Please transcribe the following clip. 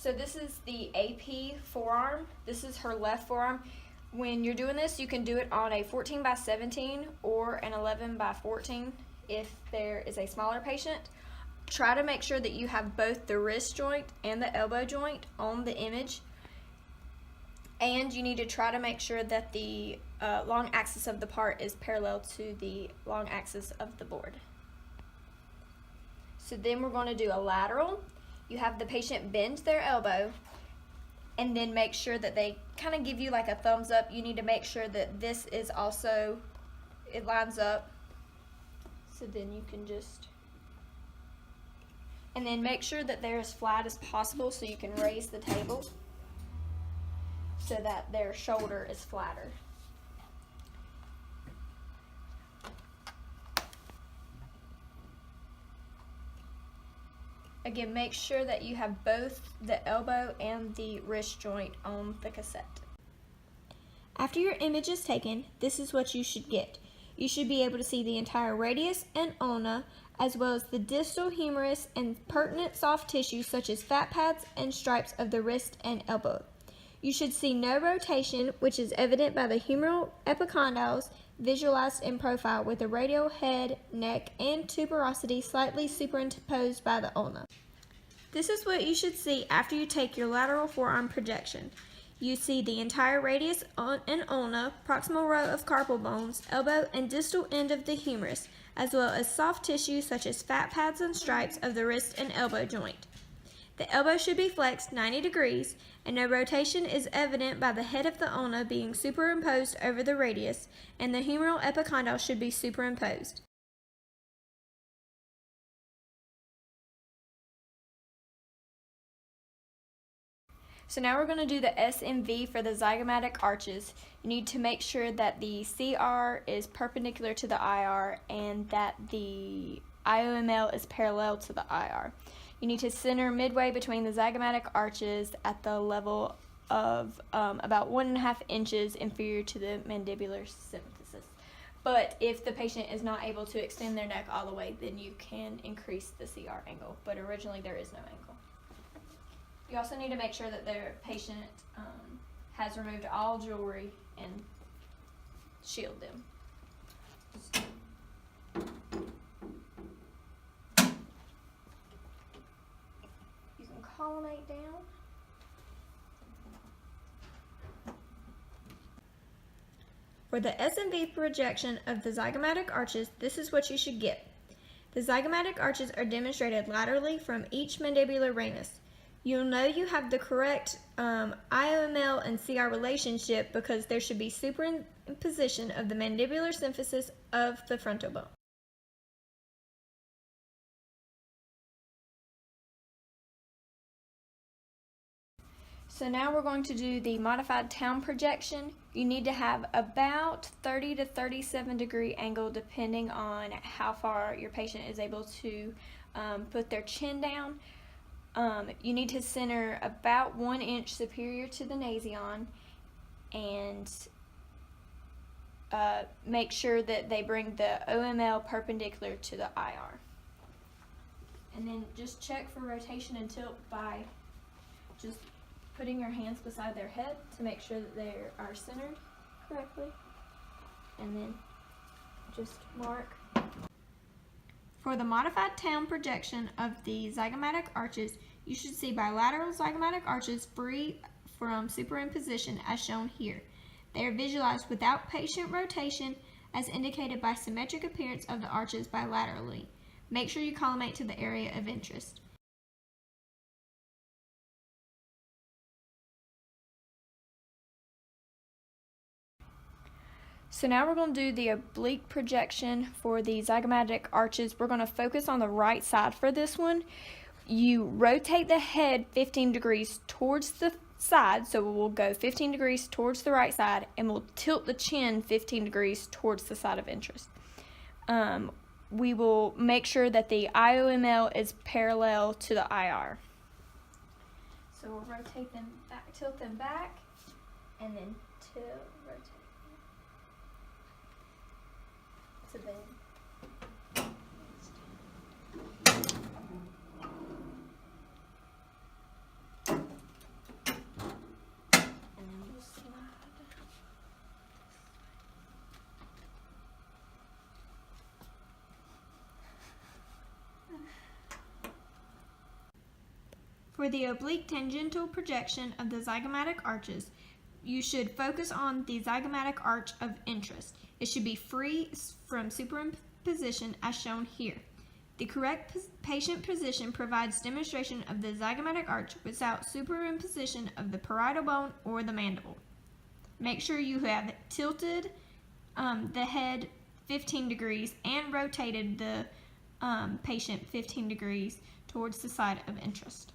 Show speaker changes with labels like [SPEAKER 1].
[SPEAKER 1] So this is the AP forearm. This is her left forearm. When you're doing this, you can do it on a 14 by 17 or an 11 by 14 if there is a smaller patient. Try to make sure that you have both the wrist joint and the elbow joint on the image. And you need to try to make sure that the long axis of the part is parallel to the long axis of the board. So then we're going to do a lateral. You have the patient bend their elbow and then make sure that they kind of give you like a thumbs up. You need to make sure that this is also, it lines up. So then you can just, and then make sure that they're as flat as possible so you can raise the table so that their shoulder is flatter. Again, make sure that you have both the elbow and the wrist joint on the cassette. After your image is taken, this is what you should get. You should be able to see the entire radius and ulna, as well as the distal humerus and pertinent soft tissue such as fat pads and stripes of the wrist and elbow. You should see no rotation, which is evident by the humeral epicondyles visualized in profile with the radial head, neck, and tuberosity slightly superimposed by the ulna. This is what you should see after you take your lateral forearm projection. You see the entire radius and ulna, proximal row of carpal bones, elbow and distal end of the humerus, as well as soft tissue such as fat pads and stripes of the wrist and elbow joint. The elbow should be flexed 90 degrees, and no rotation is evident by the head of the ulna being superimposed over the radius, and the humeral epicondyle should be superimposed. So now we're going to do the SMV for the zygomatic arches. You need to make sure that the CR is perpendicular to the IR and that the IOML is parallel to the IR. You need to center midway between the zygomatic arches at the level of about 1.5 inches inferior to the mandibular symphysis. But if the patient is not able to extend their neck all the way, then you can increase the CR angle, but originally there is no angle. You also need to make sure that their patient has removed all jewelry and shield them. You can collimate down. For the SMV projection of the zygomatic arches, this is what you should get. The zygomatic arches are demonstrated laterally from each mandibular ramus. You'll know you have the correct IOML and CR relationship because there should be superimposition of the mandibular symphysis of the frontal bone. So now we're going to do the modified town projection. You need to have about 30 to 37 degree angle depending on how far your patient is able to put their chin down. You need to center about 1 inch superior to the nasion and make sure that they bring the OML perpendicular to the IR. And then just check for rotation and tilt by just putting your hands beside their head to make sure that they are centered correctly. And then just mark. For the modified town projection of the zygomatic arches, you should see bilateral zygomatic arches free from superimposition as shown here. They are visualized without patient rotation as indicated by symmetric appearance of the arches bilaterally. Make sure you collimate to the area of interest. So now we're going to do the oblique projection for the zygomatic arches. We're going to focus on the right side for this one. You rotate the head 15 degrees towards the side, so we'll go 15 degrees towards the right side, and we'll tilt the chin 15 degrees towards the side of interest. We will make sure that the IOML is parallel to the IR. So we'll rotate them back, tilt them back, and then tilt, rotate. To bend. For the oblique tangential projection of the zygomatic arches, you should focus on the zygomatic arch of interest. It should be free from superimposition as shown here. The correct patient position provides demonstration of the zygomatic arch without superimposition of the parietal bone or the mandible. Make sure you have tilted the head 15 degrees and rotated the patient 15 degrees towards the side of interest.